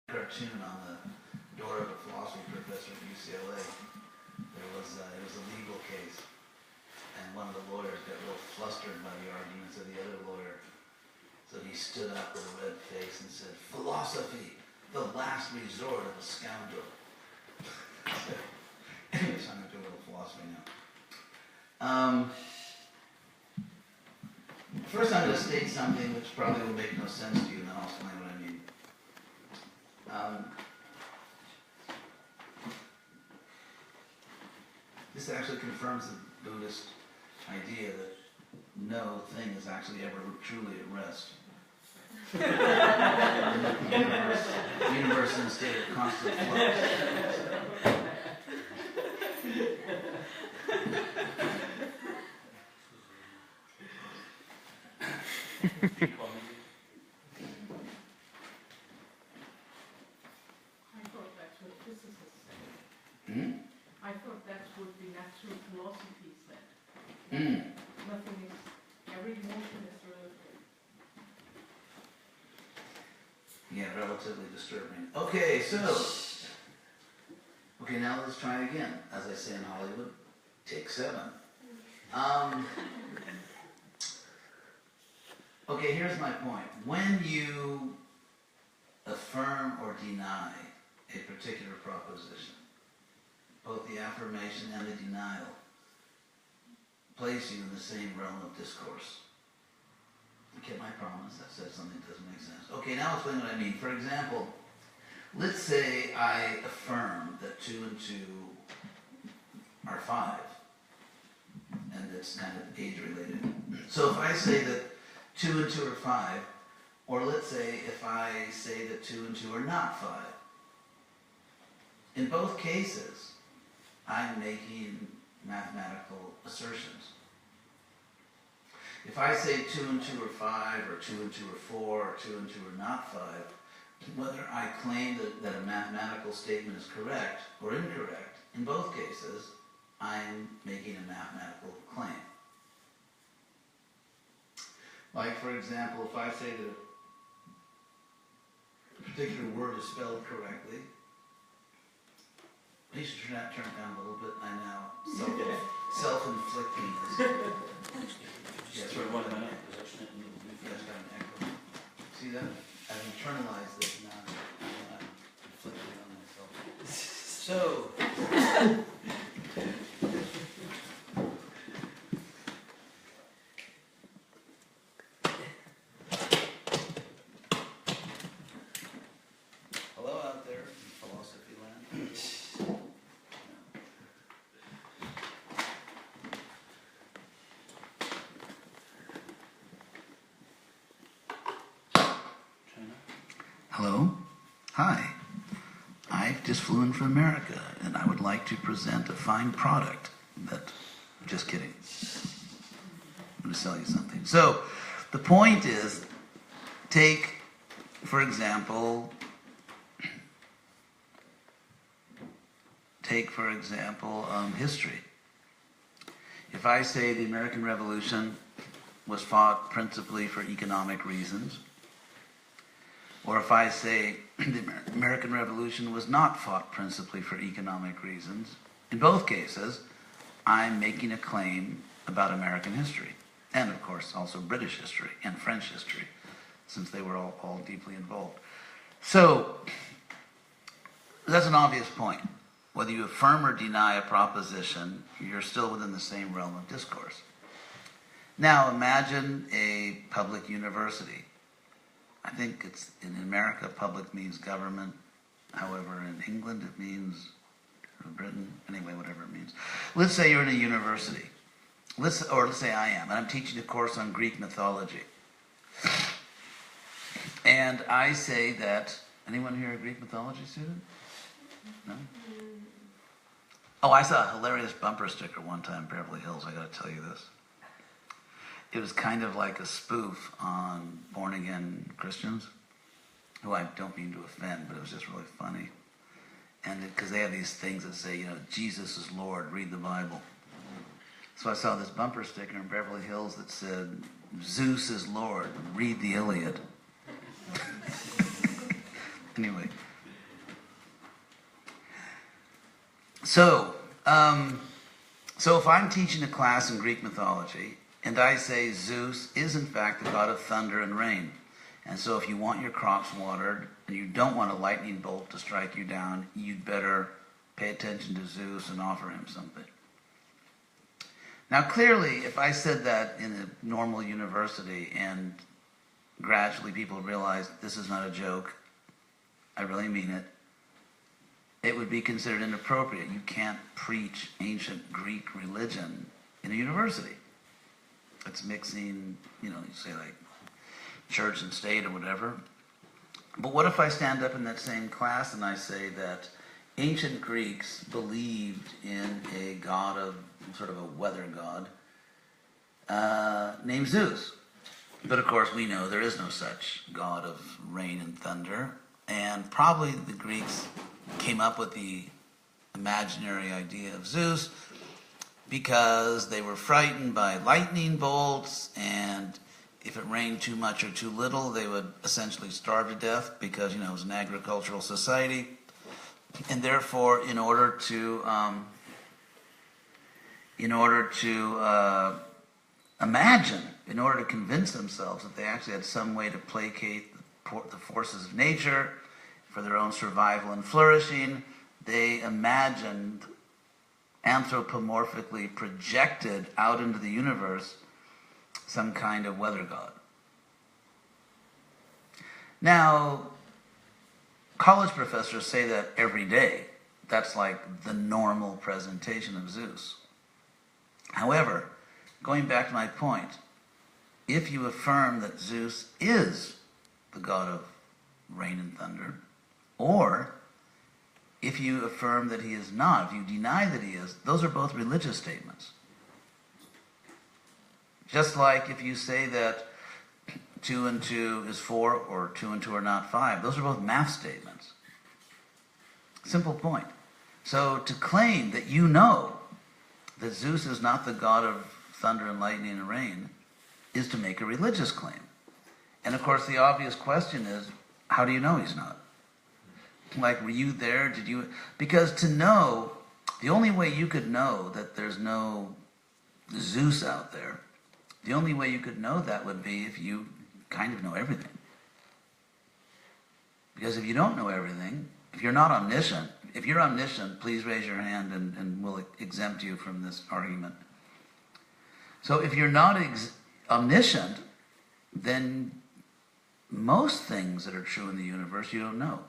cartoon on the door of a philosophy professor at UCLA. It was a legal case, and one of the lawyers got real flustered by the arguments of the other lawyer. So he stood up with a red face and said, "Philosophy, the last resort of a scoundrel." Anyways, I'm going to do a little philosophy now. First I'm going to state something which probably will make no sense to you, and then I'll explain what I mean. This actually confirms the Buddhist idea that no thing is actually ever truly at rest. The universe is in a state of constant flux. I thought that's what the natural philosophy said. Nothing is, every emotion is relative. Yeah, relatively disturbing. Okay, now let's try again. As I say in Hollywood, take 7. Okay, here's my point. When you affirm or deny a particular proposition, both the affirmation and the denial place you in the same realm of discourse. You get my promise? I said something that doesn't make sense. Okay, now I'll explain what I mean. For example, let's say I affirm that 2 and 2 are 5, and it's kind of age-related. So if I say that 2 and 2 are 5, or let's say if I say that 2 and 2 are not 5, in both cases, I'm making mathematical assertions. If I say 2 and 2 are 5, or 2 and 2 are 4, or 2 and 2 are not 5, whether I claim that a mathematical statement is correct or incorrect, in both cases, I'm making a mathematical claim. Like, for example, if I say that a particular word is spelled correctly, you should turn it down a little bit. I'm now self-inflicting this. Yes, for 1 minute. Yes, got an echo. See that? I've internalized this now. I'm inflicting it on myself. So, hello out there in philosophy land. Hello? Hi. I just flew in from America, and I would like to present a fine product that... Just kidding. I'm going to sell you something. So, the point is, take, for example, history. If I say the American Revolution was fought principally for economic reasons, or if I say the American Revolution was not fought principally for economic reasons, in both cases, I'm making a claim about American history. And, of course, also British history and French history, since they were all deeply involved. So, that's an obvious point. Whether you affirm or deny a proposition, you're still within the same realm of discourse. Now, imagine a public university. I think it's in America, public means government. However, in England, it means, or Britain, anyway, whatever it means. Let's say you're in a university. Let's say I am, and I'm teaching a course on Greek mythology. And I say that, anyone here a Greek mythology student? No? Oh, I saw a hilarious bumper sticker one time in Beverly Hills, I gotta tell you this. It was kind of like a spoof on born-again Christians, who I don't mean to offend, but it was just really funny. And because they have these things that say, Jesus is Lord, read the Bible. So I saw this bumper sticker in Beverly Hills that said, Zeus is Lord, read the Iliad. Anyway, So, so if I'm teaching a class in Greek mythology, and I say Zeus is in fact the god of thunder and rain, and so if you want your crops watered, and you don't want a lightning bolt to strike you down, you'd better pay attention to Zeus and offer him something. Now clearly, if I said that in a normal university and gradually people realized this is not a joke, I really mean it, it would be considered inappropriate. You can't preach ancient Greek religion in a university. It's mixing, you say like church and state or whatever. But what if I stand up in that same class and I say that ancient Greeks believed in a god of, sort of a weather god, named Zeus. But of course we know there is no such god of rain and thunder, and probably the Greeks came up with the imaginary idea of Zeus because they were frightened by lightning bolts, and if it rained too much or too little, they would essentially starve to death because, it was an agricultural society. And therefore, in order to imagine, in order to convince themselves that they actually had some way to placate the forces of nature for their own survival and flourishing, they imagined, anthropomorphically projected out into the universe, some kind of weather god. Now, college professors say that every day. That's like the normal presentation of Zeus. However, going back to my point, if you affirm that Zeus is the god of rain and thunder, or if you affirm that he is not, if you deny that he is, those are both religious statements. Just like if you say that 2 and 2 is 4, or 2 and 2 are not 5, those are both math statements. Simple point. So to claim that you know that Zeus is not the god of thunder and lightning and rain is to make a religious claim. And of course the obvious question is, how do you know he's not? Like, were you there? Did you? Because to know, the only way you could know that there's no Zeus out there, the only way you could know that would be if you kind of know everything. Because if you don't know everything, if you're not omniscient, if you're omniscient, please raise your hand and we'll exempt you from this argument. So if you're not omniscient, then most things that are true in the universe you don't know.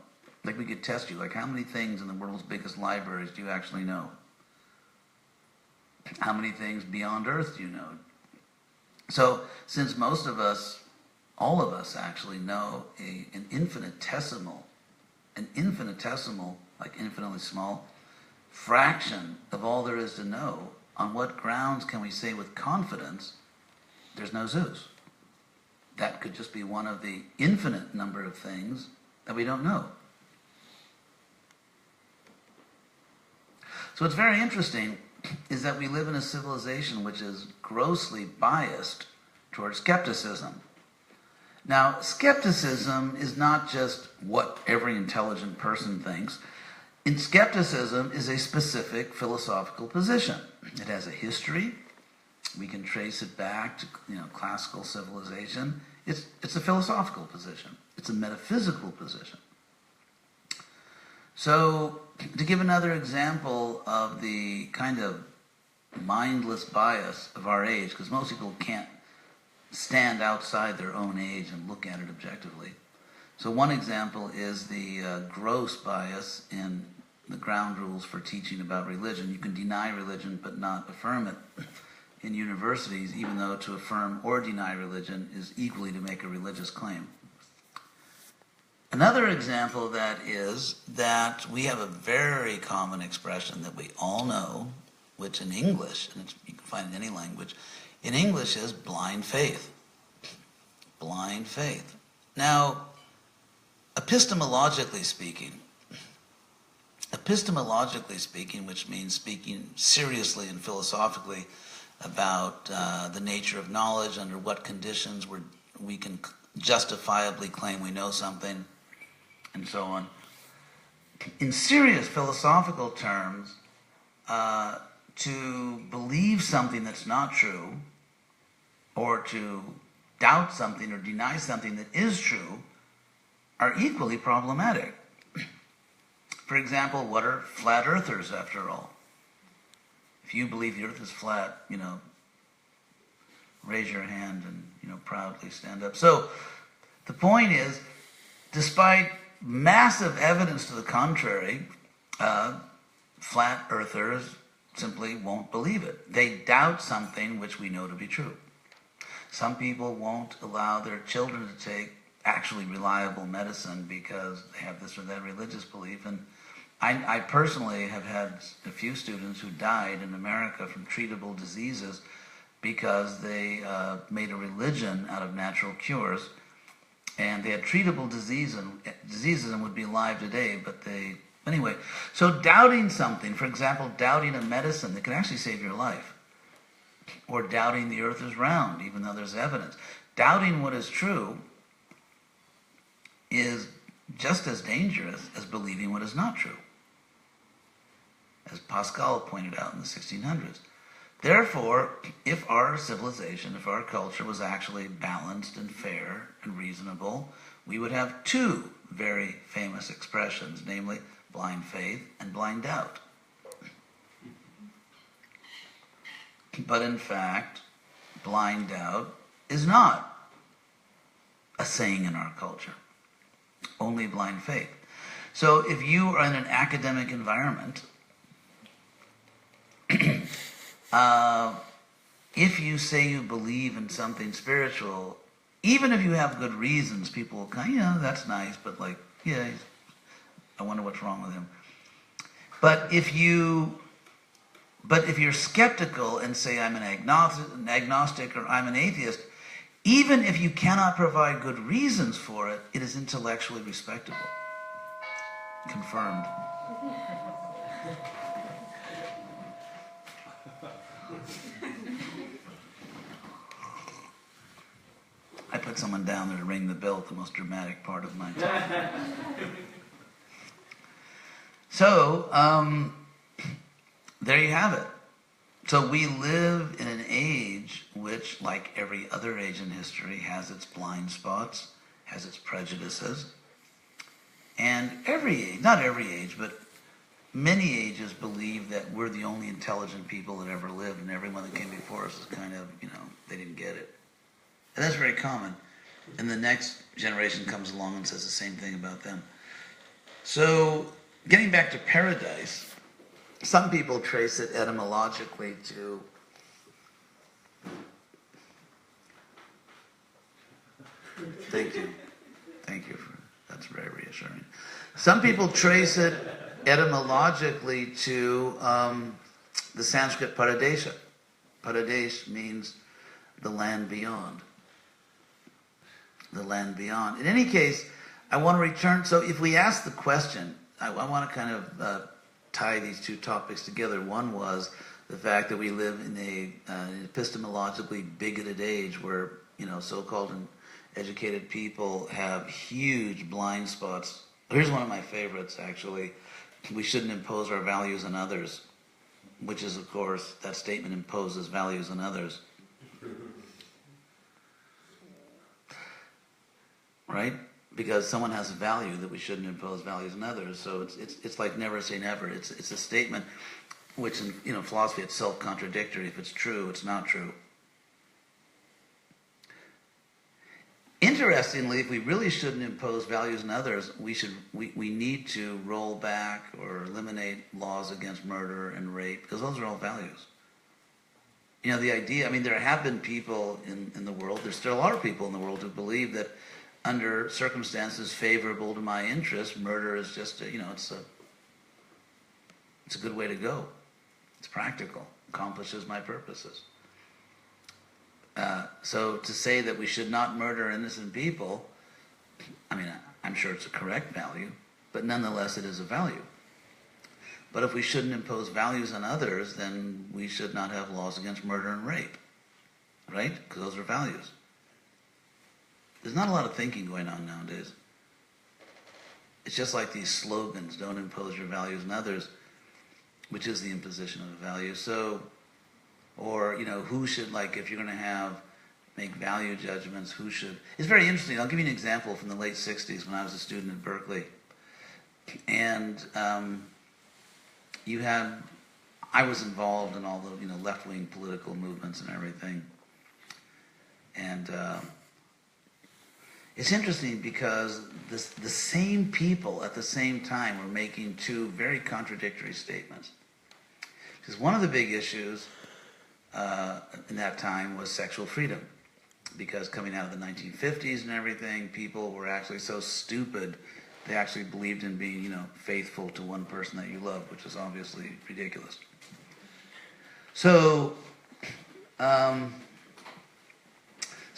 Like, we could test you, like, how many things in the world's biggest libraries do you actually know? How many things beyond Earth do you know? So, since most of us, all of us actually know an infinitesimal, like infinitely small, fraction of all there is to know, on what grounds can we say with confidence there's no Zeus? That could just be one of the infinite number of things that we don't know. So what's very interesting is that we live in a civilization which is grossly biased towards skepticism. Now, skepticism is not just what every intelligent person thinks. In skepticism is a specific philosophical position. It has a history. We can trace it back to classical civilization. It's a philosophical position. It's a metaphysical position. So, to give another example of the kind of mindless bias of our age, because most people can't stand outside their own age and look at it objectively. So one example is the gross bias in the ground rules for teaching about religion. You can deny religion but not affirm it in universities, even though to affirm or deny religion is equally to make a religious claim. Another example of that is that we have a very common expression that we all know, which in English, and you can find it in any language, in English is blind faith. Blind faith. Now, epistemologically speaking, which means speaking seriously and philosophically about the nature of knowledge, under what conditions we can justifiably claim we know something, and so on. In serious philosophical terms, to believe something that's not true, or to doubt something or deny something that is true, are equally problematic. For example, what are flat earthers after all? If you believe the earth is flat, raise your hand and, proudly stand up. So the point is, despite massive evidence to the contrary, flat earthers simply won't believe it. They doubt something which we know to be true. Some people won't allow their children to take actually reliable medicine because they have this or that religious belief. And I personally have had a few students who died in America from treatable diseases because they made a religion out of natural cures. And they had treatable diseases and would be alive today, but anyway. So doubting something, for example, doubting a medicine that can actually save your life, or doubting the earth is round, even though there's evidence. Doubting what is true is just as dangerous as believing what is not true, as Pascal pointed out in the 1600s. Therefore, if our civilization, if our culture was actually balanced and fair and reasonable, we would have two very famous expressions, namely blind faith and blind doubt. But in fact, blind doubt is not a saying in our culture, only blind faith. So if you are in an academic environment, if you say you believe in something spiritual, even if you have good reasons, people will kind of, that's nice, but I wonder what's wrong with him. But if you're skeptical and say I'm an agnostic or I'm an atheist, even if you cannot provide good reasons for it, it is intellectually respectable. Confirmed. I put someone down there to ring the bell at the most dramatic part of my talk. So, there you have it. So we live in an age which, like every other age in history, has its blind spots, has its prejudices. And every age, not every age, but many ages believe that we're the only intelligent people that ever lived, and everyone that came before us is kind of, they didn't get it. And that's very common. And the next generation comes along and says the same thing about them. So, getting back to paradise, some people trace it etymologically to Thank you. That's very reassuring. Some people trace it etymologically to the Sanskrit paradesha. Paradesh means the land beyond. The land beyond. In any case, I want to return. So if we ask the question, I want to kind of tie these two topics together. One was the fact that we live in an epistemologically bigoted age where, so-called educated people have huge blind spots. Here's one of my favorites, actually. We shouldn't impose our values on others, which is, of course, that statement imposes values on others. Right? Because someone has a value that we shouldn't impose values on others. So it's like never say never. It's a statement which in philosophy it's self-contradictory. If it's true, it's not true. Interestingly, if we really shouldn't impose values on others, we need to roll back or eliminate laws against murder and rape, because those are all values. The idea, there have been people in the world, there's still a lot of people in the world who believe that under circumstances favorable to my interest, murder is just, it's a good way to go. It's practical, accomplishes my purposes. So to say that we should not murder innocent people, I'm sure it's a correct value, but nonetheless it is a value. But if we shouldn't impose values on others, then we should not have laws against murder and rape, right? Because those are values. There's not a lot of thinking going on nowadays. It's just like these slogans, don't impose your values on others. which is the imposition of a value. So, or, who should, if you're going to make value judgments, who should... It's very interesting. I'll give you an example from the late 60s when I was a student at Berkeley. And I was involved in all the, left-wing political movements and everything. And it's interesting because the same people at the same time were making two very contradictory statements. Because one of the big issues in that time was sexual freedom. Because coming out of the 1950s and everything, people were actually so stupid, they actually believed in being, faithful to one person that you loved, which is obviously ridiculous. So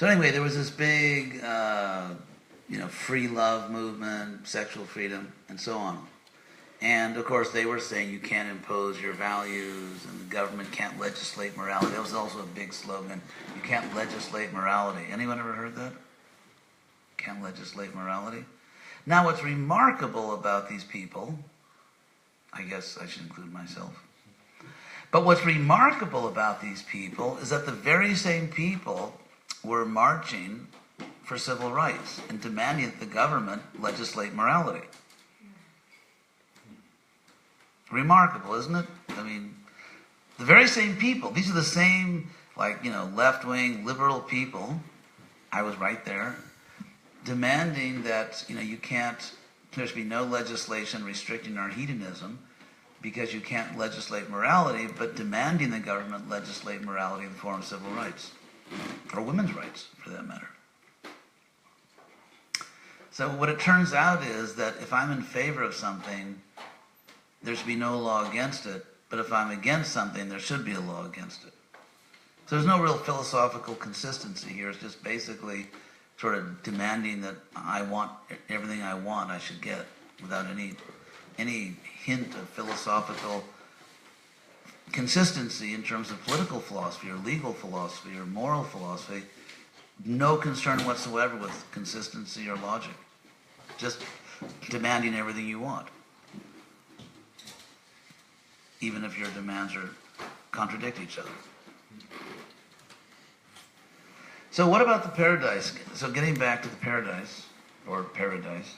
anyway, there was this big, free love movement, sexual freedom, and so on. And, of course, they were saying you can't impose your values and the government can't legislate morality. That was also a big slogan. You can't legislate morality. Anyone ever heard that? Can't legislate morality? Now, what's remarkable about these people, I guess I should include myself, but what's remarkable about these people is that the very same people were marching for civil rights and demanding that the government legislate morality. Remarkable, isn't it? I mean, the very same people, these are the same, left-wing, liberal people, I was right there, demanding that, there should be no legislation restricting our hedonism because you can't legislate morality, but demanding the government legislate morality in the form of civil rights, or women's rights, for that matter. So what it turns out is that if I'm in favor of something, there should be no law against it, but if I'm against something, there should be a law against it. So there's no real philosophical consistency here. It's just basically sort of demanding that I want everything I want, I should get, without any hint of philosophical consistency in terms of political philosophy or legal philosophy or moral philosophy. No concern whatsoever with consistency or logic. Just demanding everything you want, even if your demands contradict each other. So what about the paradise? So getting back to the paradise, or paradise.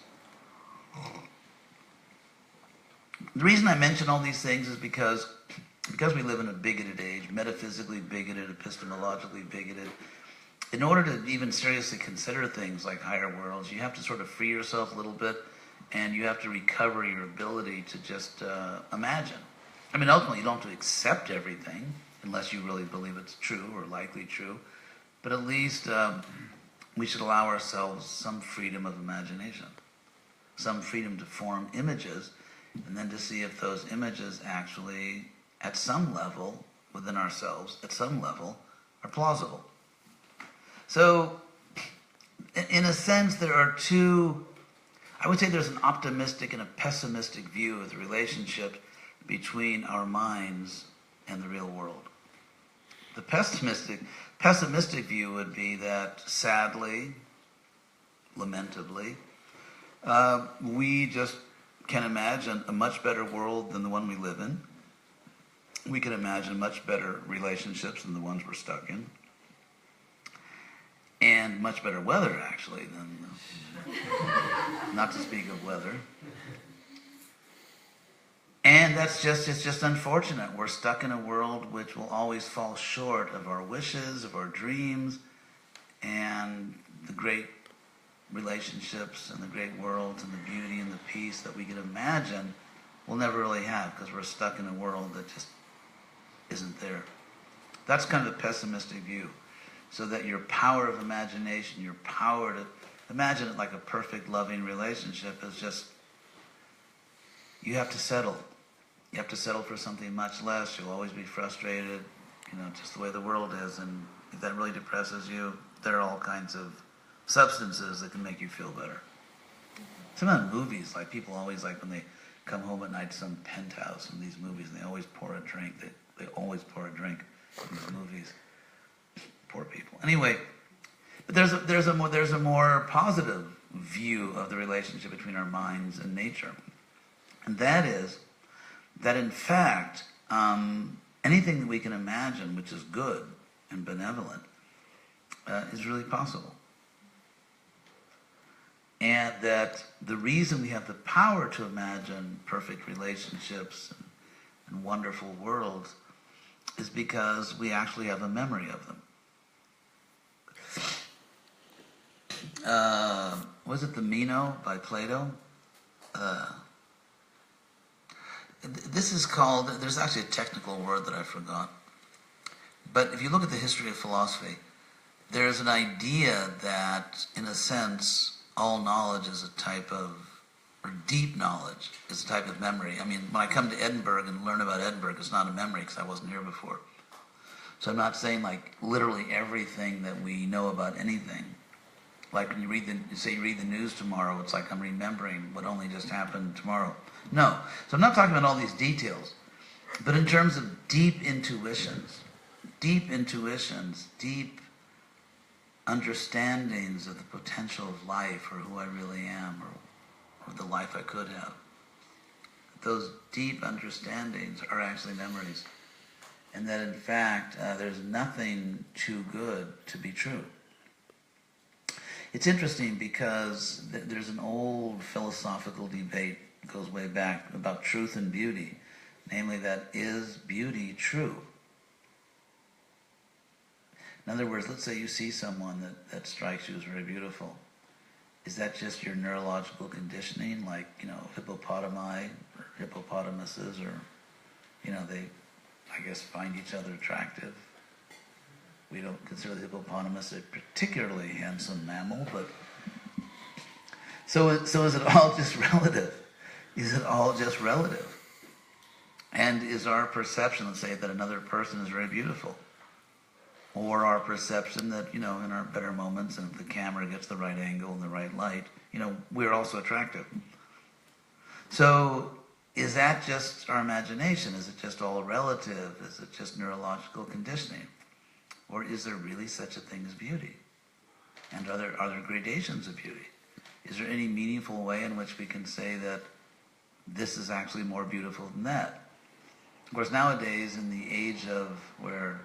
The reason I mention all these things is because we live in a bigoted age, metaphysically bigoted, epistemologically bigoted. In order to even seriously consider things like higher worlds, you have to sort of free yourself a little bit, and you have to recover your ability to just imagine. I mean, ultimately, you don't have to accept everything, unless you really believe it's true or likely true, but at least we should allow ourselves some freedom of imagination, some freedom to form images, and then to see if those images actually, at some level, within ourselves, at some level, are plausible. So, in a sense, there are two, I would say there's an optimistic and a pessimistic view of the relationship between our minds and the real world. The pessimistic view would be that, sadly, lamentably, we just can imagine a much better world than the one we live in. We can imagine much better relationships than the ones we're stuck in. And much better weather, actually, than, not to speak of weather. And it's just unfortunate. We're stuck in a world which will always fall short of our wishes, of our dreams, and the great relationships and the great worlds and the beauty and the peace that we could imagine we'll never really have because we're stuck in a world that just isn't there. That's kind of the pessimistic view. So that your power of imagination, your power to imagine it like a perfect, loving relationship is just, you have to settle. You have to settle for something much less. You'll always be frustrated, just the way the world is. And if that really depresses you, there are all kinds of substances that can make you feel better. Sometimes movies, like people always like when they come home at night to some penthouse in these movies, and they always pour a drink. They always pour a drink in these movies. Poor people. Anyway, but there's a more positive view of the relationship between our minds and nature. And that is that in fact, anything that we can imagine which is good and benevolent is really possible. And that the reason we have the power to imagine perfect relationships and wonderful worlds is because we actually have a memory of them. Was it the Meno by Plato? This is called, there's actually a technical word that I forgot. But if you look at the history of philosophy, there's an idea that, in a sense, all knowledge is a type of, or deep knowledge is a type of memory. I mean, when I come to Edinburgh and learn about Edinburgh, it's not a memory because I wasn't here before. So I'm not saying like literally everything that we know about anything. Like when you read the news tomorrow, it's like I'm remembering what only just happened tomorrow. No. So I'm not talking about all these details. But in terms of deep intuitions, deep understandings of the potential of life or who I really am or the life I could have, those deep understandings are actually memories. And that in fact, there's nothing too good to be true. It's interesting because there's an old philosophical debate that goes way back about truth and beauty. Namely, that is beauty true? In other words, let's say you see someone that strikes you as very beautiful. Is that just your neurological conditioning, like, hippopotami or hippopotamuses, or, they, I guess, find each other attractive? We don't consider the hippopotamus a particularly handsome mammal, but so is it all just relative? Is it all just relative? And is our perception, let's say, that another person is very beautiful, or our perception that, in our better moments, and if the camera gets the right angle and the right light, we're also attractive. So is that just our imagination? Is it just all relative? Is it just neurological conditioning? Or is there really such a thing as beauty? And are there gradations of beauty? Is there any meaningful way in which we can say that this is actually more beautiful than that? Of course, nowadays, in the age of where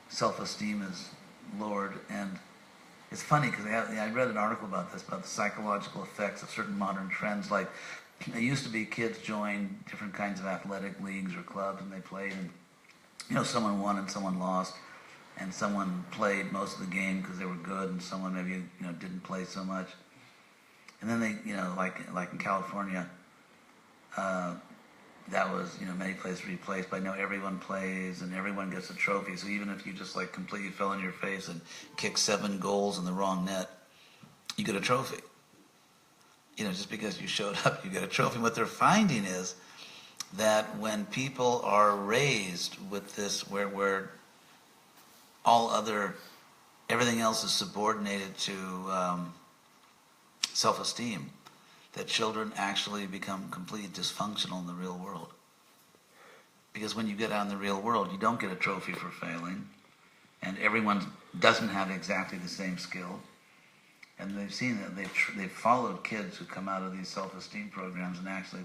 self-esteem is lowered, and it's funny because I read an article about this, about the psychological effects of certain modern trends. Like, it used to be kids joined different kinds of athletic leagues or clubs, and they played, and someone won and someone lost, and someone played most of the game because they were good, and someone maybe didn't play so much. And then they, like in California, that was, many places replaced by now everyone plays and everyone gets a trophy. So even if you just like completely fell on your face and kicked 7 goals in the wrong net, you get a trophy. Just because you showed up, you get a trophy. And what they're finding is that when people are raised with this, where everything else is subordinated to self-esteem, that children actually become completely dysfunctional in the real world. Because when you get out in the real world, you don't get a trophy for failing, and everyone doesn't have exactly the same skill. And they've seen that they've followed kids who come out of these self-esteem programs, and actually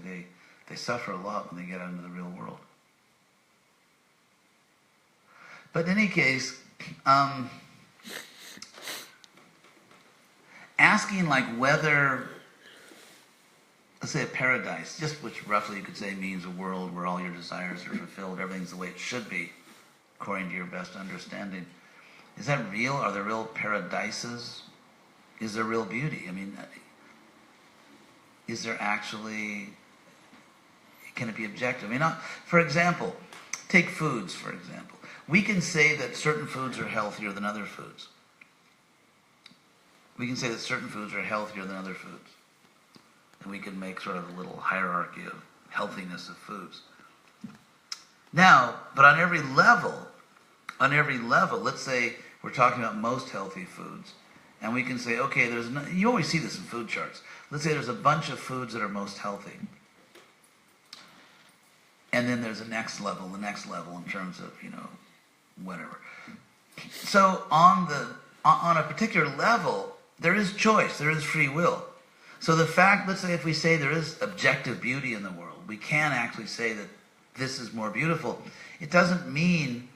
they suffer a lot when they get out into the real world. But in any case, asking like whether, let's say, a paradise, just which roughly you could say means a world where all your desires are fulfilled, everything's the way it should be, according to your best understanding. Is that real? Are there real paradises? Is there real beauty? I mean, is there actually, can it be objective? I mean, for example, take foods, for example. We can say that certain foods are healthier than other foods. We can say that certain foods are healthier than other foods. And we can make sort of a little hierarchy of healthiness of foods. Now, but on every level, let's say we're talking about most healthy foods, and we can say, okay, you always see this in food charts. Let's say there's a bunch of foods that are most healthy. And then there's the next level in terms of, whatever. So on a particular level, there is choice, there is free will. So the fact, let's say if we say there is objective beauty in the world, we can actually say that this is more beautiful, it doesn't mean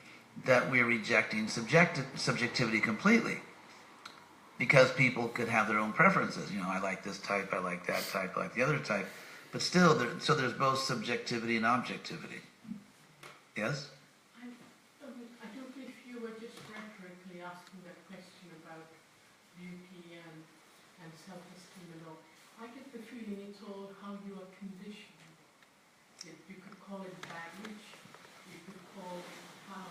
that we're rejecting subjectivity completely. Because people could have their own preferences. You know, I like this type, I like that type, I like the other type. But still, so there's both subjectivity and objectivity. Yes? I don't know if you were just rhetorically asking that question about beauty and self-esteem and all. I get the feeling it's all how you are conditioned. You could call it baggage, you could call it how.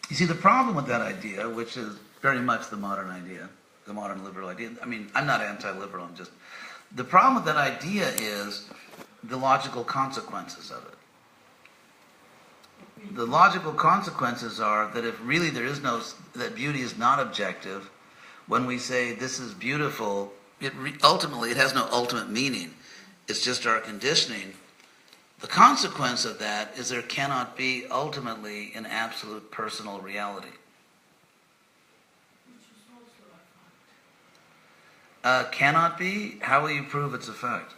You see, the problem with that idea, which is very much the modern idea, the modern liberal idea, I mean, I'm not anti-liberal, I'm just... The problem with that idea is the logical consequences of it. The logical consequences are that if really there is no... that beauty is not objective, when we say this is beautiful, ultimately it has no ultimate meaning. It's just our conditioning. The consequence of that is there cannot be ultimately an absolute personal reality. Cannot be? How will you prove its effect?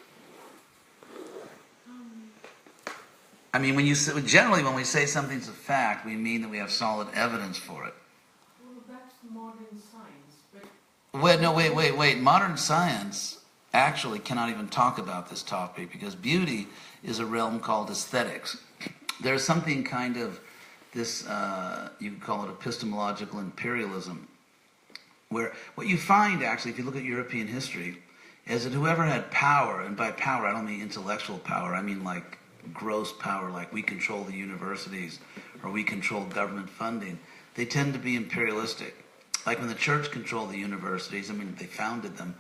I mean, generally when we say something's a fact, we mean that we have solid evidence for it. Well, that's modern science, but... Wait. Modern science actually cannot even talk about this topic because beauty is a realm called aesthetics. There's something kind of this, you could call it epistemological imperialism, where what you find actually, if you look at European history, is that whoever had power, and by power I don't mean intellectual power, I mean like gross power, like we control the universities or we control government funding, they tend to be imperialistic. Like when the church controlled the universities, I mean they founded them,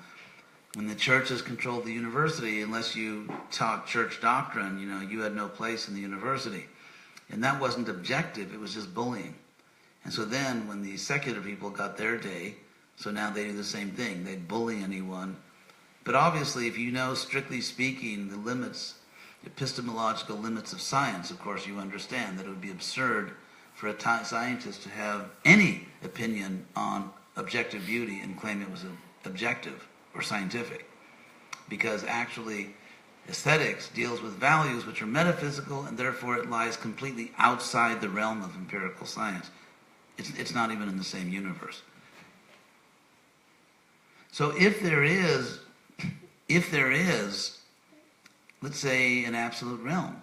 when the churches controlled the university, unless you taught church doctrine, you know, you had no place in the university. And that wasn't objective, it was just bullying. And so then when the secular people got their day, so now they do the same thing. They bully anyone. But obviously, if you know, strictly speaking, the limits, epistemological limits of science, of course you understand that it would be absurd for a scientist to have any opinion on objective beauty and claim it was objective or scientific. Because actually, aesthetics deals with values which are metaphysical, and therefore it lies completely outside the realm of empirical science. It's not even in the same universe. So if there is, let's say, an absolute realm,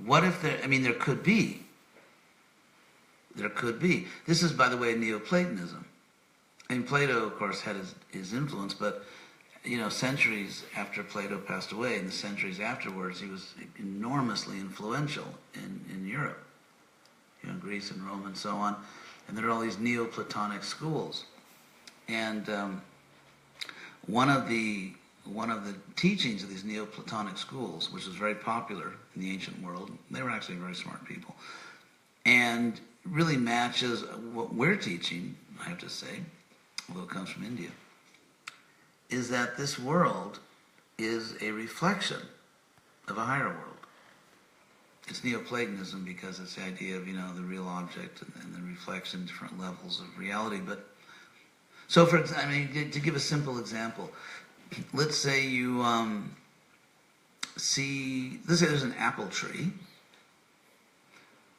what if there could be. There could be. This is, by the way, Neoplatonism. I mean, Plato, of course, had his influence, but, you know, centuries after Plato passed away, and the centuries afterwards, he was enormously influential in Europe, you know, Greece and Rome and so on. And there are all these Neoplatonic schools. And one of the teachings of these Neoplatonic schools, which was very popular in the ancient world, they were actually very smart people, and really matches what we're teaching, I have to say, although it comes from India, is that this world is a reflection of a higher world. It's Neoplatonism because it's the idea of, you know, the real object and the reflection, different levels of reality. But so, to give a simple example, let's say you let's say there's an apple tree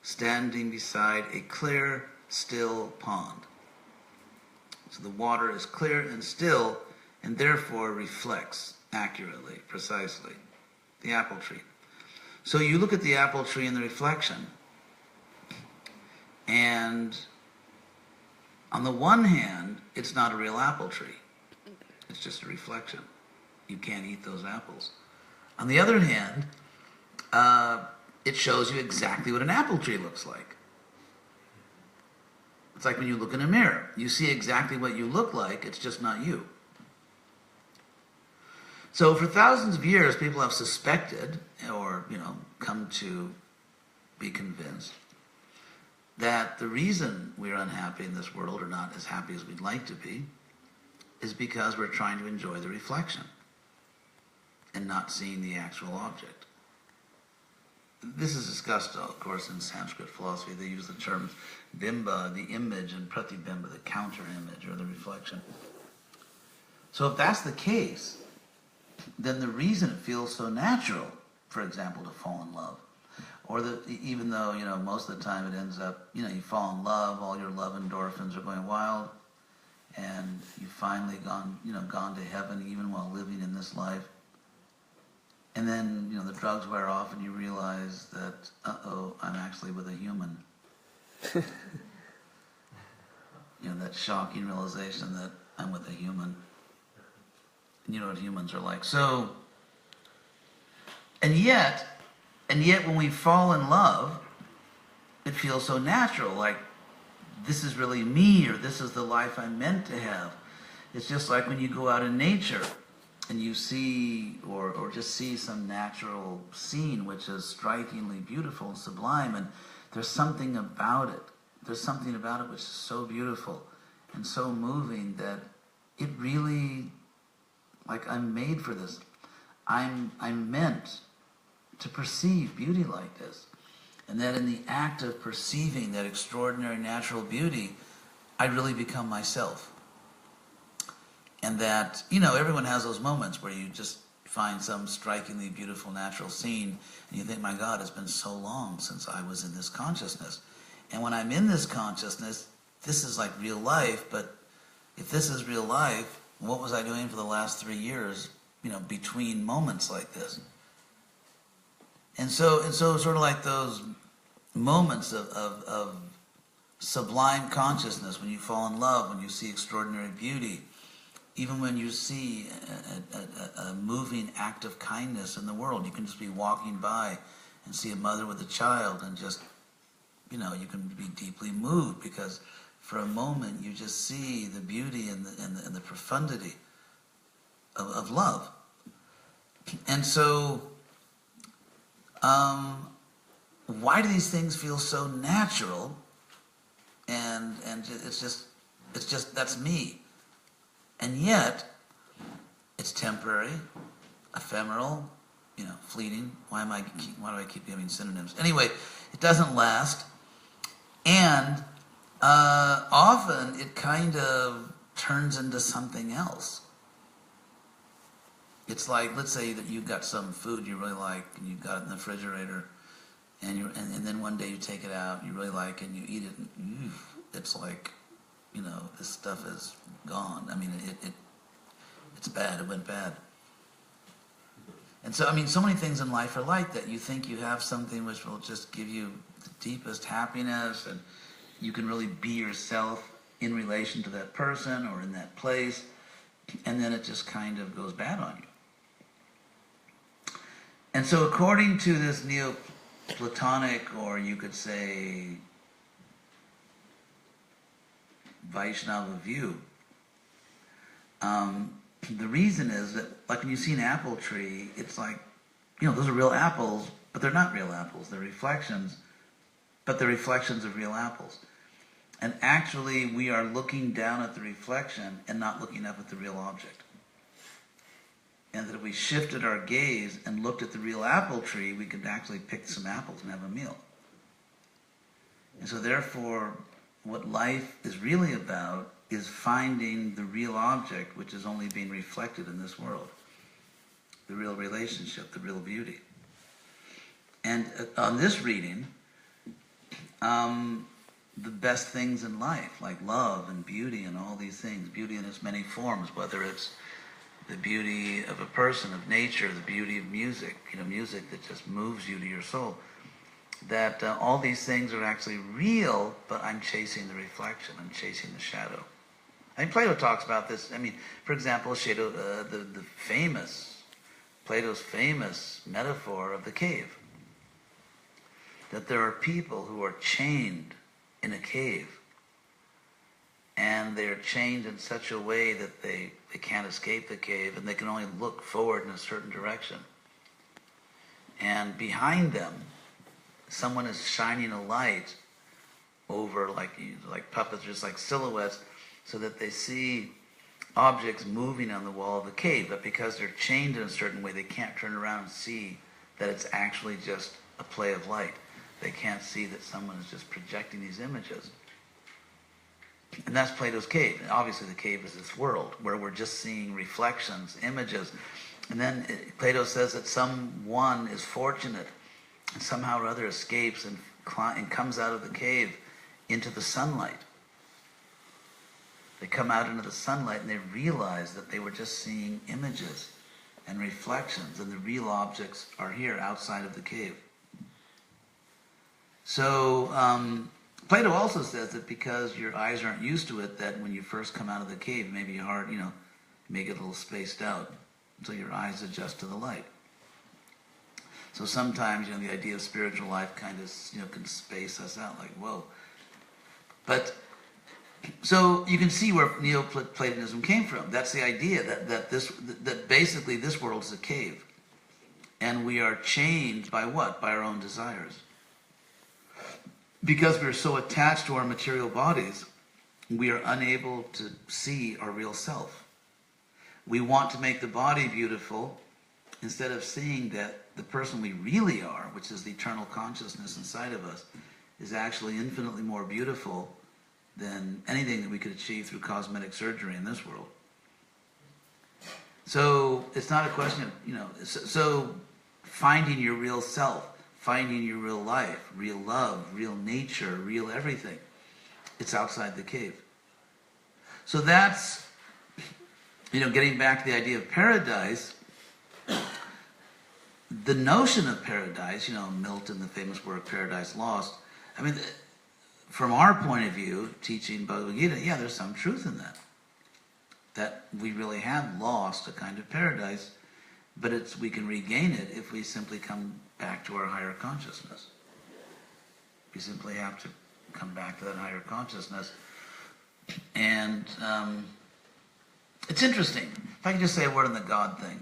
standing beside a clear, still pond. So the water is clear and still, and therefore reflects accurately, precisely, the apple tree. So you look at the apple tree and the reflection, and on the one hand, it's not a real apple tree. It's just a reflection. You can't eat those apples. On the other hand, it shows you exactly what an apple tree looks like. It's like when you look in a mirror. You see exactly what you look like, it's just not you. So for thousands of years, people have suspected, or, you know, come to be convinced, that the reason we're unhappy in this world, or not as happy as we'd like to be, is because we're trying to enjoy the reflection and not seeing the actual object. This is discussed, of course, in Sanskrit philosophy. They use the terms bimba, the image, and pratibimba, the counter-image, or the reflection. So if that's the case, then the reason it feels so natural for example, to fall in love. Or even though, most of the time it ends up, you fall in love, all your love endorphins are going wild, and you've finally gone to heaven even while living in this life. And then, the drugs wear off and you realize that, I'm actually with a human. That shocking realization that I'm with a human. And you know what humans are like. So, and yet when we fall in love, it feels so natural, like this is really me, or this is the life I'm meant to have. It's just like when you go out in nature and you see, or just see some natural scene which is strikingly beautiful and sublime, and there's something about it. There's something about it which is so beautiful and so moving that it really, like, I'm made for this. I'm meant to perceive beauty like this. And that in the act of perceiving that extraordinary natural beauty, I really become myself. And that, everyone has those moments where you just find some strikingly beautiful natural scene and you think, my God, it's been so long since I was in this consciousness. And when I'm in this consciousness, this is like real life, but if this is real life, what was I doing for the last 3 years, between moments like this? And so sort of like those moments of sublime consciousness, when you fall in love, when you see extraordinary beauty, even when you see a moving act of kindness in the world. You can just be walking by and see a mother with a child and just, you can be deeply moved because for a moment you just see the beauty and the profundity of love. And so, why do these things feel so natural? And it's just that's me. And yet, it's temporary, ephemeral, fleeting. Why do I keep giving synonyms? Anyway, it doesn't last, and often it kind of turns into something else. It's like, let's say that you've got some food you really like, and you've got it in the refrigerator, and then one day you take it out, you really like it, and you eat it, and it's like, this stuff is gone. I mean, it's bad. It went bad. And so, so many things in life are like that. You think you have something which will just give you the deepest happiness, and you can really be yourself in relation to that person or in that place, and then it just kind of goes bad on you. And so according to this Neoplatonic, or you could say Vaishnava view, the reason is that, like when you see an apple tree, it's like, those are real apples, but they're not real apples. They're reflections, but they're reflections of real apples. And actually, we are looking down at the reflection and not looking up at the real object. And that if we shifted our gaze and looked at the real apple tree, we could actually pick some apples and have a meal. And so therefore, what life is really about is finding the real object which is only being reflected in this world. The real relationship, the real beauty. And on this reading, the best things in life, like love and beauty and all these things, beauty in its many forms, whether it's the beauty of a person, of nature, the beauty of music, music that just moves you to your soul, that all these things are actually real, but I'm chasing the reflection, I'm chasing the shadow. Plato talks about this. For example, Plato's famous metaphor of the cave. That there are people who are chained in a cave, and they are chained in such a way that they can't escape the cave, and they can only look forward in a certain direction. And behind them, someone is shining a light over, like puppets, just like silhouettes, so that they see objects moving on the wall of the cave. But because they're chained in a certain way, they can't turn around and see that it's actually just a play of light. They can't see that someone is just projecting these images. And that's Plato's cave. And obviously the cave is this world where we're just seeing reflections, images. And then Plato says that someone is fortunate and somehow or other escapes and comes out of the cave into the sunlight. They come out into the sunlight and they realize that they were just seeing images and reflections, and the real objects are here outside of the cave. So Plato also says that because your eyes aren't used to it, that when you first come out of the cave, maybe your heart, you may get a little spaced out until your eyes adjust to the light. So sometimes, the idea of spiritual life kind of, can space us out, like, whoa. But, so you can see where Neoplatonism came from. That's the idea that basically this world is a cave. And we are chained by what? By our own desires. Because we're so attached to our material bodies, we are unable to see our real self. We want to make the body beautiful instead of seeing that the person we really are, which is the eternal consciousness inside of us, is actually infinitely more beautiful than anything that we could achieve through cosmetic surgery in this world. So it's not a question of, so finding your real self, finding your real life, real love, real nature, real everything, it's outside the cave. So that's, getting back to the idea of paradise, the notion of paradise, Milton, the famous work Paradise Lost, from our point of view, teaching Bhagavad Gita, yeah, there's some truth in that. That we really have lost a kind of paradise, but we can regain it if we simply come back to our higher consciousness. We simply have to come back to that higher consciousness. And it's interesting. If I can just say a word on the God thing,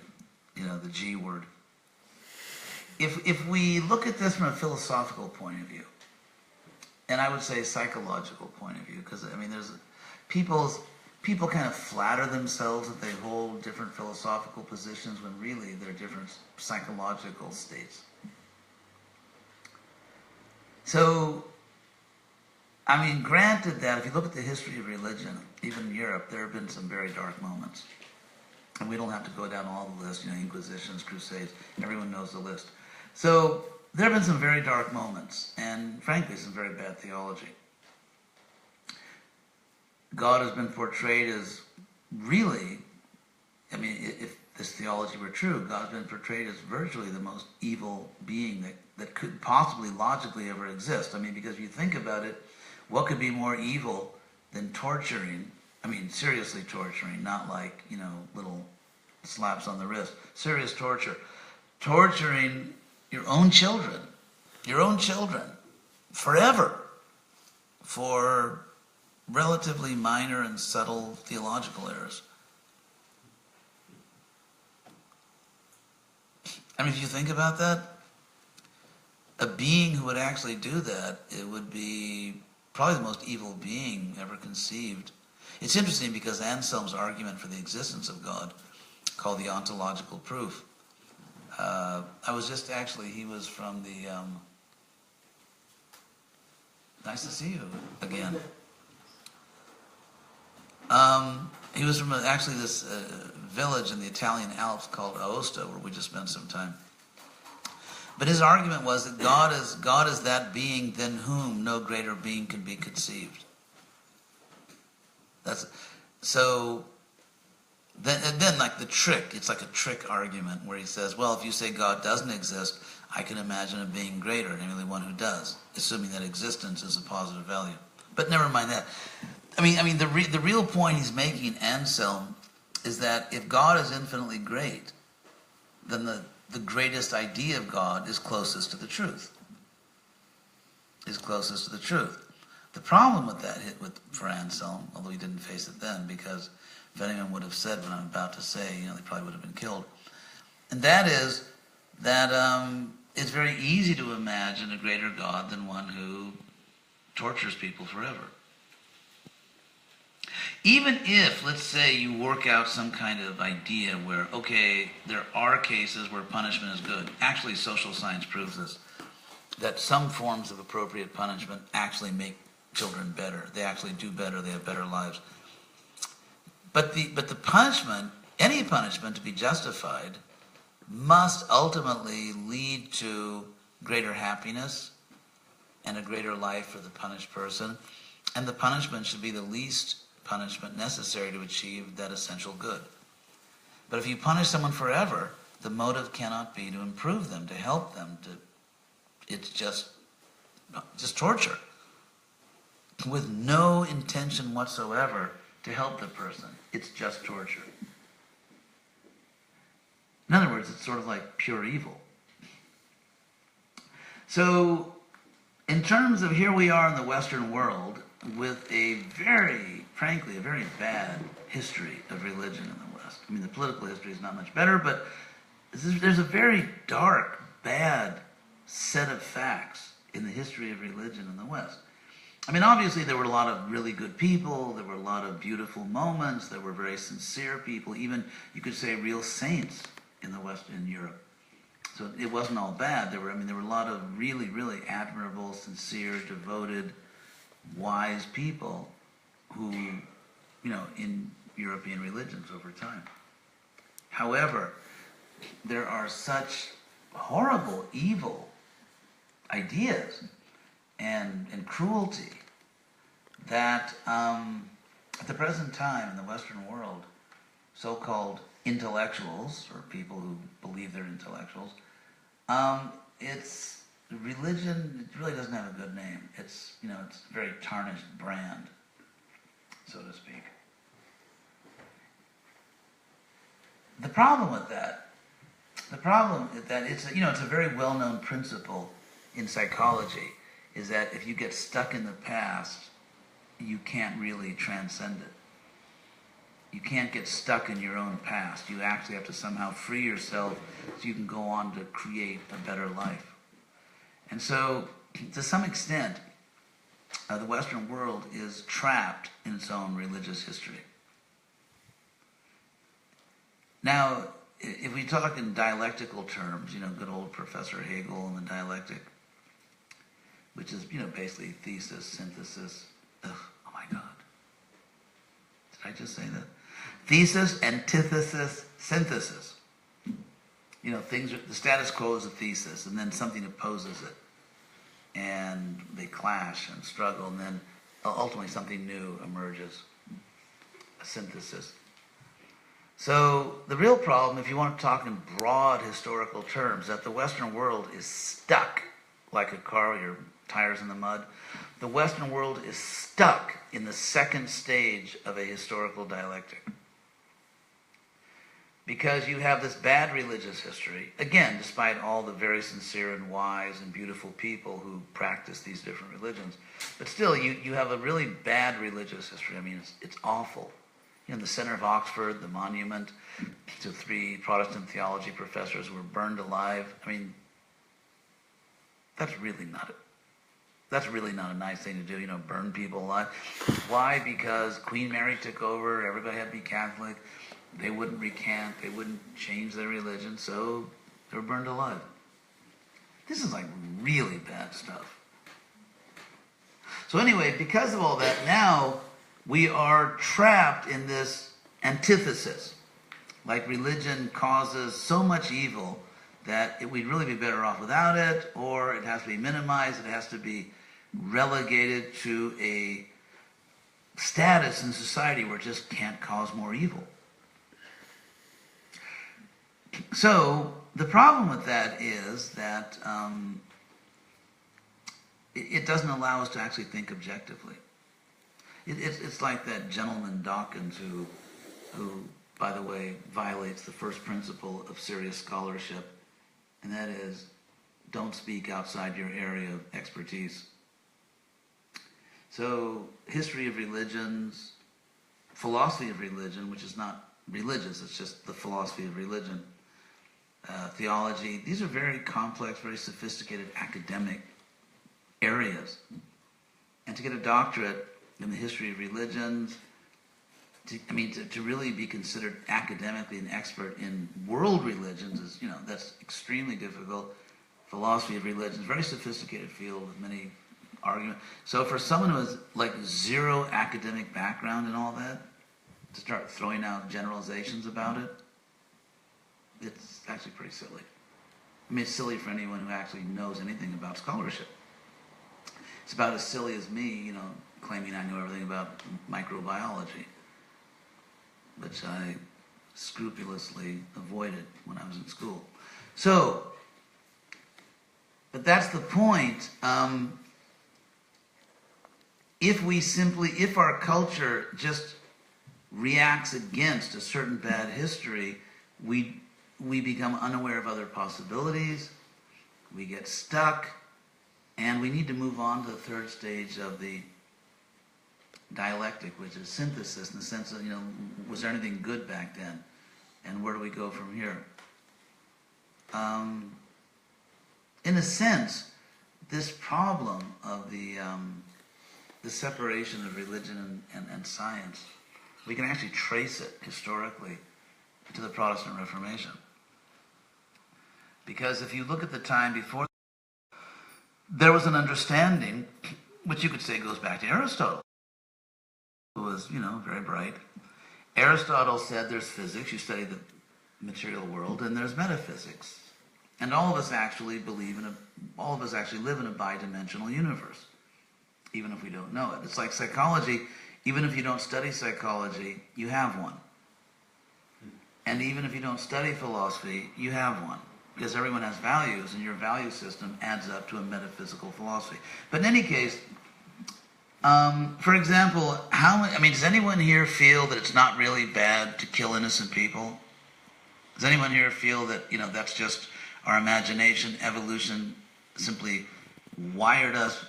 the G word. If we look at this from a philosophical point of view, and I would say psychological point of view, because there's people kind of flatter themselves that they hold different philosophical positions when really they're different psychological states. So, granted that if you look at the history of religion, even in Europe, there have been some very dark moments. And we don't have to go down all the list, Inquisitions, Crusades, everyone knows the list. So, there have been some very dark moments, and frankly, some very bad theology. God has been portrayed as really, if this theology were true, God's been portrayed as virtually the most evil being that could possibly logically ever exist. Because if you think about it, what could be more evil than torturing? Seriously torturing, not like, little slaps on the wrist. Serious torture. Torturing your own children, forever, for relatively minor and subtle theological errors. If you think about that, a being who would actually do that, it would be probably the most evil being ever conceived. It's interesting because Anselm's argument for the existence of God, called the ontological proof, he was from the, nice to see you again. He was from this village in the Italian Alps called Aosta, where we just spent some time. But his argument was that God is that being than whom no greater being can be conceived. Then like the trick, it's like a trick argument where he says, well, if you say God doesn't exist, I can imagine a being greater, namely one who does, assuming that existence is a positive value. But never mind that. The real point he's making, Anselm, is that if God is infinitely great, then the greatest idea of God is closest to the truth. The problem with that for Anselm, although he didn't face it then, because if anyone would have said what I'm about to say, they probably would have been killed. And that is that it's very easy to imagine a greater God than one who tortures people forever. Even if, let's say, you work out some kind of idea where, okay, there are cases where punishment is good. Actually, social science proves this, that some forms of appropriate punishment actually make children better. They actually do better. They have better lives. But the punishment, any punishment to be justified, must ultimately lead to greater happiness and a greater life for the punished person, and the punishment should be the least punishment necessary to achieve that essential good. But if you punish someone forever, the motive cannot be to improve them, to help them. It's just torture, with no intention whatsoever to help the person. It's just torture. In other words, it's sort of like pure evil. So, in terms of here we are in the Western world with a very, frankly, a very bad history of religion in the West. I mean, the political history is not much better, but there's a very dark, bad set of facts in the history of religion in the West. I mean, obviously there were a lot of really good people, there were a lot of beautiful moments, there were very sincere people, even, you could say, real saints in the West, in Europe. So it wasn't all bad. There were a lot of really, really admirable, sincere, devoted, wise people who, in European religions over time. However, there are such horrible, evil ideas and cruelty that at the present time in the Western world, so-called intellectuals, or people who believe they're intellectuals, it's religion. It really doesn't have a good name. It's it's a very tarnished brand, so to speak. The problem with that, it's a very well-known principle in psychology, is that if you get stuck in the past, you can't really transcend it. You can't get stuck in your own past. You actually have to somehow free yourself so you can go on to create a better life. And so, to some extent, the Western world is trapped in its own religious history. Now, if we talk in dialectical terms, good old Professor Hegel and the dialectic, which is, basically thesis, synthesis. Oh my God. Did I just say that? Thesis, antithesis, synthesis. Things are, the status quo is a thesis, and then something opposes it. And they clash and struggle, and then ultimately something new emerges. A synthesis. So the real problem, if you want to talk in broad historical terms, that the Western world is stuck like a car with your tires in the mud. The Western world is stuck in the second stage of a historical dialectic. Because you have this bad religious history, again, despite all the very sincere and wise and beautiful people who practice these different religions, but still, you have a really bad religious history. I mean, it's awful. In the center of Oxford, the monument to 3 Protestant theology professors who were burned alive. I mean, that's really not a nice thing to do, burn people alive. Why? Because Queen Mary took over, everybody had to be Catholic, they wouldn't recant, they wouldn't change their religion, so they were burned alive. This is like really bad stuff. So anyway, because of all that, now we are trapped in this antithesis. Like religion causes so much evil that we'd really be better off without it, or it has to be minimized, it has to be relegated to a status in society where it just can't cause more evil. So the problem with that is that it doesn't allow us to actually think objectively. It's like that gentleman Dawkins who, by the way, violates the first principle of serious scholarship, and that is, don't speak outside your area of expertise. So, history of religions, philosophy of religion, which is not religious, it's just the philosophy of religion, theology, these are very complex, very sophisticated academic areas. And to get a doctorate in the history of religions, to really be considered academically an expert in world religions is, that's extremely difficult. Philosophy of religion is a very sophisticated field with many arguments. So for someone who has like zero academic background and all that, to start throwing out generalizations about it, it's actually pretty silly. I mean, it's silly for anyone who actually knows anything about scholarship. It's about as silly as me, claiming I know everything about microbiology, which I scrupulously avoided when I was in school. So, but that's the point. If our culture just reacts against a certain bad history, we become unaware of other possibilities, we get stuck, and we need to move on to the third stage of the dialectic, which is synthesis, in the sense of, was there anything good back then? And where do we go from here? In a sense, this problem of the separation of religion and science, we can actually trace it historically to the Protestant Reformation. Because if you look at the time before, there was an understanding, which you could say goes back to Aristotle, who was, very bright. Aristotle said there's physics, you study the material world, and there's metaphysics. And all of us actually live in a bi-dimensional universe, even if we don't know it. It's like psychology. Even if you don't study psychology, you have one. And even if you don't study philosophy, you have one. Because everyone has values, and your value system adds up to a metaphysical philosophy. But in any case, for example, does anyone here feel that it's not really bad to kill innocent people? Does anyone here feel that, that's just our imagination, evolution simply wired us?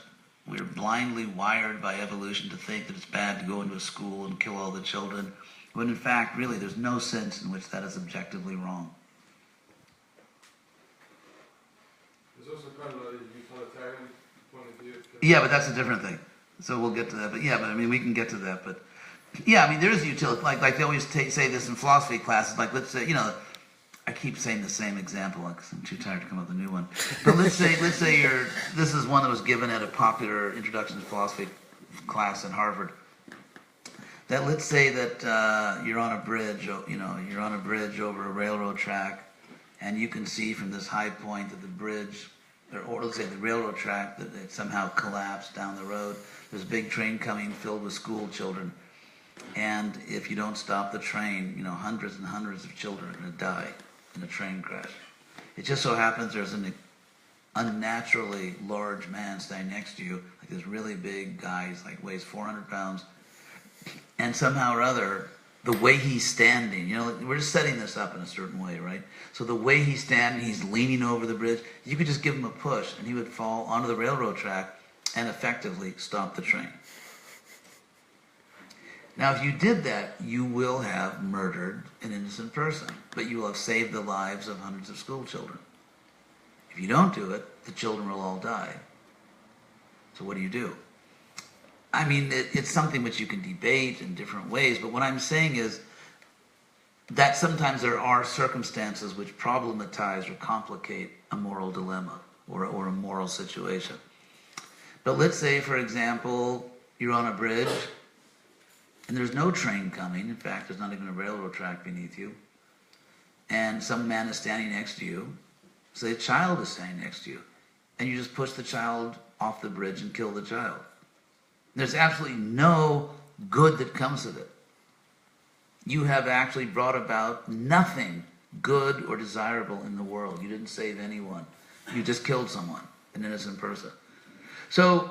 We're blindly wired by evolution to think that it's bad to go into a school and kill all the children, when in fact, really, there's no sense in which that is objectively wrong. There's also kind of a utilitarian point of view. Yeah, but that's a different thing. So we'll get to that. But we can get to that. But there's utility. Like they always say this in philosophy classes. Like, let's say, I keep saying the same example because I'm too tired to come up with a new one. But let's say this is one that was given at a popular introduction to philosophy class at Harvard. That let's say that you're on a bridge, you're on a bridge over a railroad track, and you can see from this high point that the bridge, or let's say the railroad track, that it somehow collapsed down the road. There's a big train coming filled with school children. And if you don't stop the train, hundreds and hundreds of children are going to die in a train crash. It just so happens there's an unnaturally large man standing next to you, like this really big guy, he's weighs 400 pounds. And somehow or other, the way he's standing, we're just setting this up in a certain way, right? So the way he's standing, he's leaning over the bridge, you could just give him a push and he would fall onto the railroad track and effectively stop the train. Now, if you did that, you will have murdered an innocent person, but you will have saved the lives of hundreds of school children. If you don't do it, the children will all die. So what do you do? It's something which you can debate in different ways, but what I'm saying is that sometimes there are circumstances which problematize or complicate a moral dilemma or a moral situation. But let's say, for example, you're on a bridge and there's no train coming. In fact, there's not even a railroad track beneath you. And some man is standing next to you. Say a child is standing next to you. And you just push the child off the bridge and kill the child. There's absolutely no good that comes of it. You have actually brought about nothing good or desirable in the world. You didn't save anyone. You just killed someone, an innocent person. So,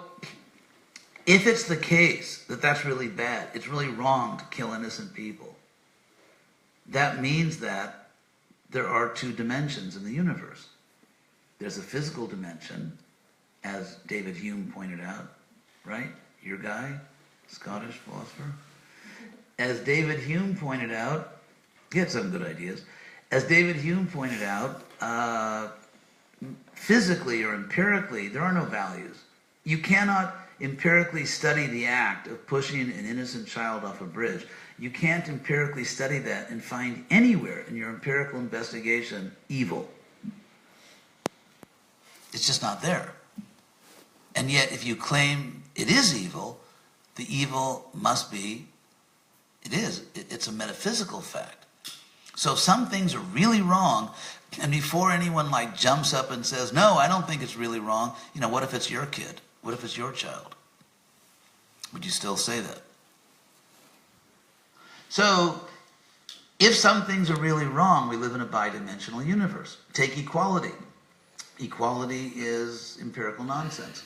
if it's the case that that's really bad, it's really wrong to kill innocent people, that means that there are two dimensions in the universe. There's a physical dimension, as David Hume pointed out, right? Your guy, Scottish philosopher. As David Hume pointed out, he had some good ideas. As David Hume pointed out, physically or empirically, there are no values. You cannot empirically study the act of pushing an innocent child off a bridge. You can't empirically study that and find anywhere in your empirical investigation evil. It's just not there. And yet, if you claim it is evil, the evil must be, it's a metaphysical fact. So some things are really wrong, and before anyone like jumps up and says, no, I don't think it's really wrong, what if it's your kid? What if it's your child? Would you still say that? So, if some things are really wrong, we live in a bidimensional universe. Take equality. Equality is empirical nonsense.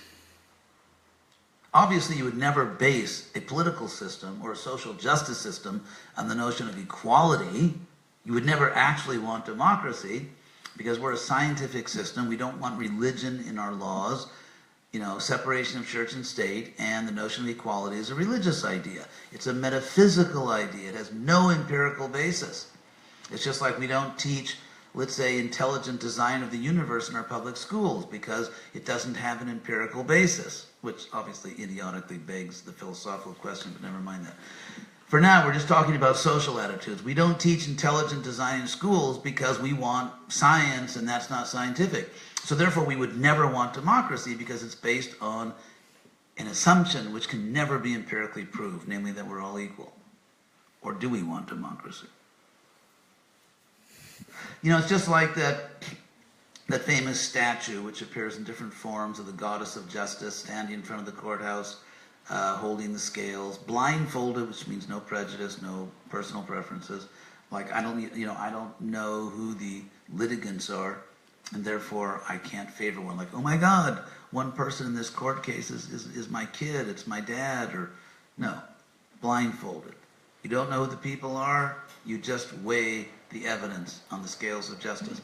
Obviously, you would never base a political system or a social justice system on the notion of equality. You would never actually want democracy, because we're a scientific system. We don't want religion in our laws. Separation of church and state, and the notion of equality is a religious idea. It's a metaphysical idea. It has no empirical basis. It's just like we don't teach, let's say, intelligent design of the universe in our public schools because it doesn't have an empirical basis, which obviously idiotically begs the philosophical question, but never mind that. For now, we're just talking about social attitudes. We don't teach intelligent design in schools because we want science, and that's not scientific. So therefore, we would never want democracy because it's based on an assumption which can never be empirically proved, namely that we're all equal. Or do we want democracy? It's just like that famous statue which appears in different forms of the goddess of justice standing in front of the courthouse, holding the scales, blindfolded, which means no prejudice, no personal preferences. Like I don't know who the litigants are, and therefore I can't favor one. Like, oh my God, one person in this court case is my kid, it's my dad, or no, blindfolded. You don't know who the people are, you just weigh the evidence on the scales of justice.